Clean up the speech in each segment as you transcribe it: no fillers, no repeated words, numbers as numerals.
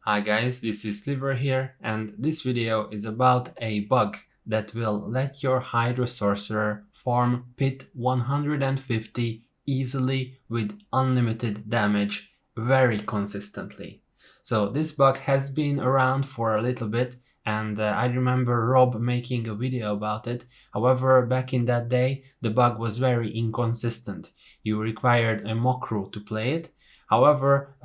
Hi guys, this is Sliver here, and this video is about a bug that will let your Hydra Sorcerer farm pit 150 easily with unlimited damage very consistently. So this bug has been around for a little bit, and I remember Rob making a video about it. However, back in that day, the bug was very inconsistent. You required a Mokru to play it. However,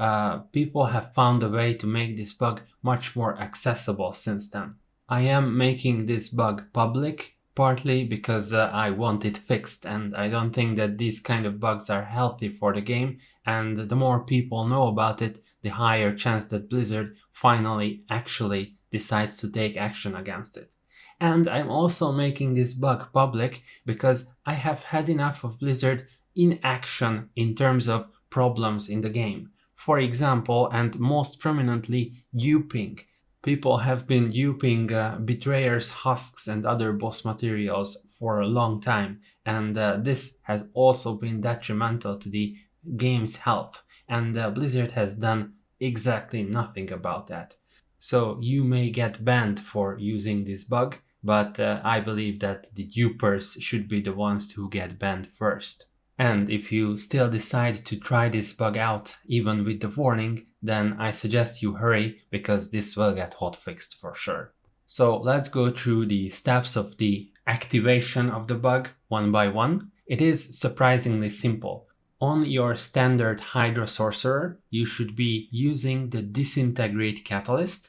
people have found a way to make this bug much more accessible since then. I am making this bug public partly because I want it fixed, and I don't think that these kind of bugs are healthy for the game, and the more people know about it, the higher chance that Blizzard finally actually decides to take action against it. And I'm also making this bug public because I have had enough of Blizzard inaction in terms of problems in the game. For example, and most prominently, duping. People have been duping Betrayer's husks and other boss materials for a long time, and this has also been detrimental to the game's health, and Blizzard has done exactly nothing about that. So you may get banned for using this bug, but I believe that the dupers should be the ones who get banned first. And if you still decide to try this bug out, even with the warning, then I suggest you hurry because this will get hotfixed for sure. So let's go through the steps of the activation of the bug one by one. It is surprisingly simple. On your standard Hydra Sorcerer, you should be using the Disintegrate Catalyst,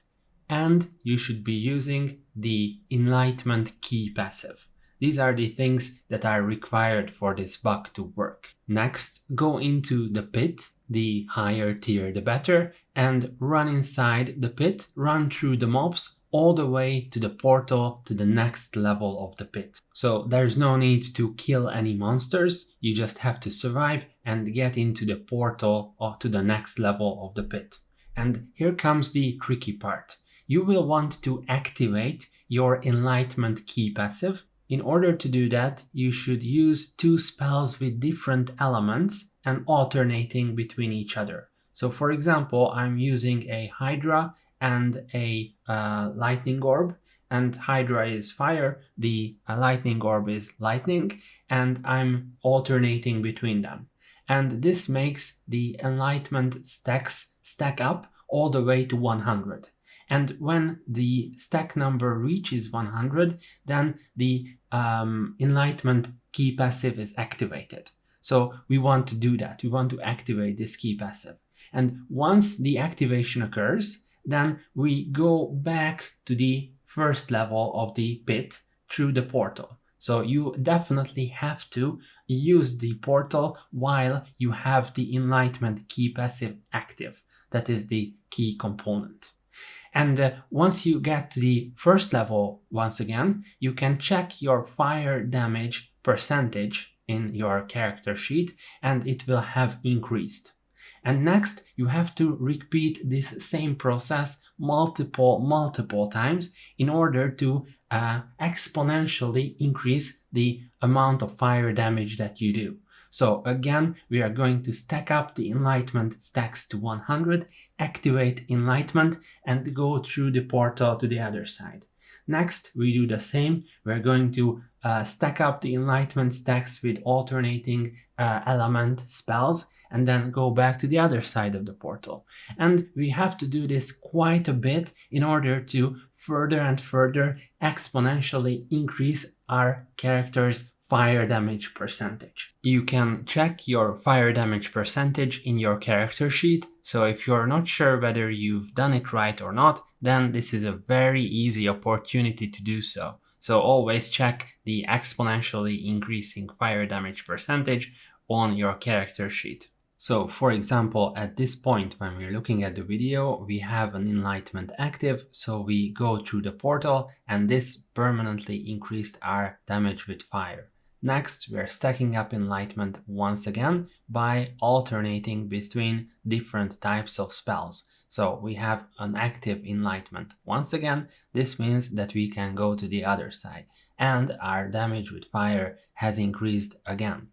and you should be using the Enlightenment Key passive. These are the things that are required for this bug to work. Next, go into the pit, the higher tier the better, and run inside the pit, run through the mobs all the way to the portal to the next level of the pit. So there's no need to kill any monsters, you just have to survive and get into the portal or to the next level of the pit. And here comes the tricky part. You will want to activate your Enlightenment Key passive. In order to do that, you should use two spells with different elements and alternating between each other. So for example, I'm using a Hydra and a lightning orb, and Hydra is fire, the lightning orb is lightning, and I'm alternating between them. And this makes the enlightenment stacks stack up all the way to 100. And when the stack number reaches 100, then the Enlightenment Key passive is activated. So we want to do that. We want to activate this key passive. And once the activation occurs, then we go back to the first level of the pit through the portal. So you definitely have to use the portal while you have the Enlightenment Key passive active. That is the key component. And once you get to the first level, once again, you can check your fire damage percentage in your character sheet, and it will have increased. And next, you have to repeat this same process multiple times in order to exponentially increase the amount of fire damage that you do. So again, we are going to stack up the Enlightenment stacks to 100, activate Enlightenment, and go through the portal to the other side. Next, we do the same. We're going to stack up the Enlightenment stacks with alternating element spells, and then go back to the other side of the portal. And we have to do this quite a bit in order to further and further exponentially increase our character's fire damage percentage. You can check your fire damage percentage in your character sheet, so if you're not sure whether you've done it right or not, then this is a very easy opportunity to do so. So always check the exponentially increasing fire damage percentage on your character sheet. So for example, at this point when we're looking at the video, we have an Enlightenment active, so we go through the portal and this permanently increased our damage with fire. Next, we are stacking up Enlightenment once again by alternating between different types of spells. So we have an active Enlightenment. Once again, this means that we can go to the other side, and our damage with fire has increased again.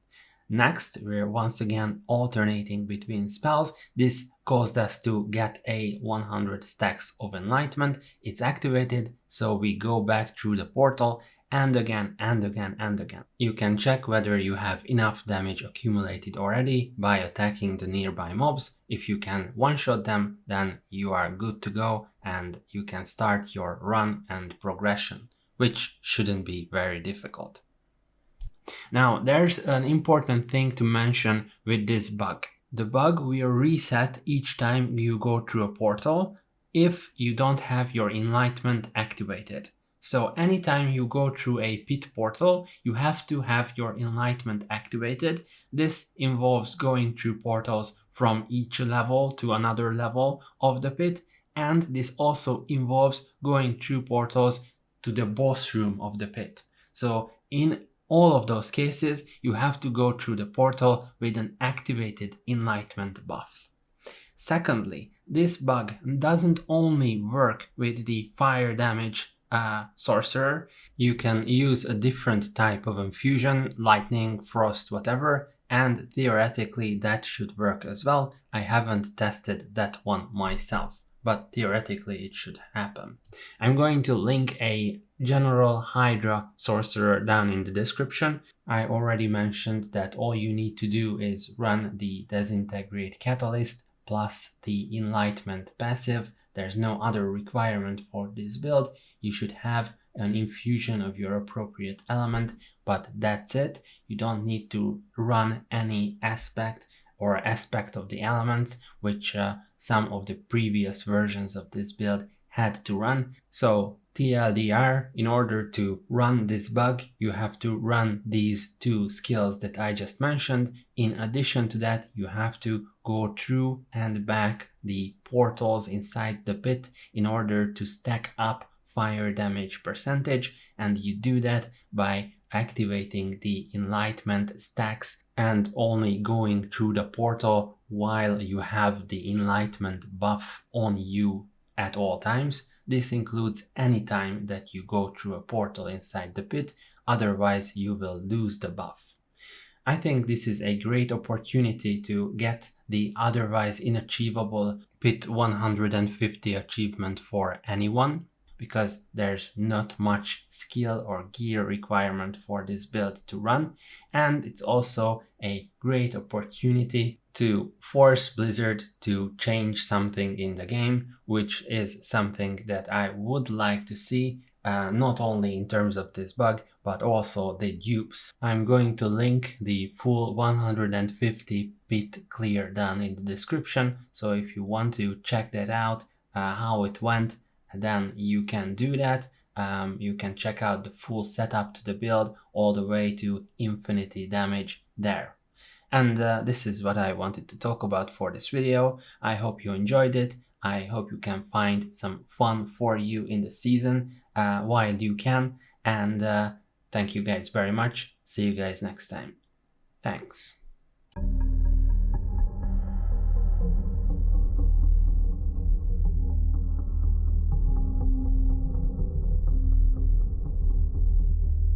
Next, we're once again alternating between spells. This caused us to get a 100 stacks of enlightenment. It's activated, so we go back through the portal and again and again and again. You can check whether you have enough damage accumulated already by attacking the nearby mobs. If you can one-shot them, then you are good to go and you can start your run and progression, which shouldn't be very difficult. Now, there's an important thing to mention with this bug. The bug will reset each time you go through a portal if you don't have your enlightenment activated. So anytime you go through a pit portal, you have to have your enlightenment activated. This involves going through portals from each level to another level of the pit, and this also involves going through portals to the boss room of the pit. So in all of those cases, you have to go through the portal with an activated enlightenment buff. Secondly, this bug doesn't only work with the fire damage sorcerer. You can use a different type of infusion, lightning, frost, whatever, and theoretically that should work as well. I haven't tested that one myself, but theoretically it should happen. I'm going to link a general Hydra sorcerer down in the description. I already mentioned that all you need to do is run the disintegrate catalyst plus the enlightenment passive. There's no other requirement for this build. You should have an infusion of your appropriate element, but that's it. You don't need to run any aspect of the elements, which some of the previous versions of this build had to run. So TLDR, in order to run this bug, you have to run these two skills that I just mentioned. In addition to that, you have to go through and back the portals inside the pit in order to stack up fire damage percentage, and you do that by activating the enlightenment stacks and only going through the portal while you have the enlightenment buff on you at all times. This includes any time that you go through a portal inside the pit, otherwise you will lose the buff. I think this is a great opportunity to get the otherwise inachievable Pit 150 achievement for anyone, because there's not much skill or gear requirement for this build to run, and it's also a great opportunity to force Blizzard to change something in the game, which is something that I would like to see, not only in terms of this bug, but also the dupes. I'm going to link the full 150 pit clear down in the description, so if you want to check that out, how it went, then you can do that. You can check out the full setup to the build all the way to infinity damage there. And this is what I wanted to talk about for this video. I hope you enjoyed it. I hope you can find some fun for you in the season while you can. And thank you guys very much. See you guys next time. Thanks.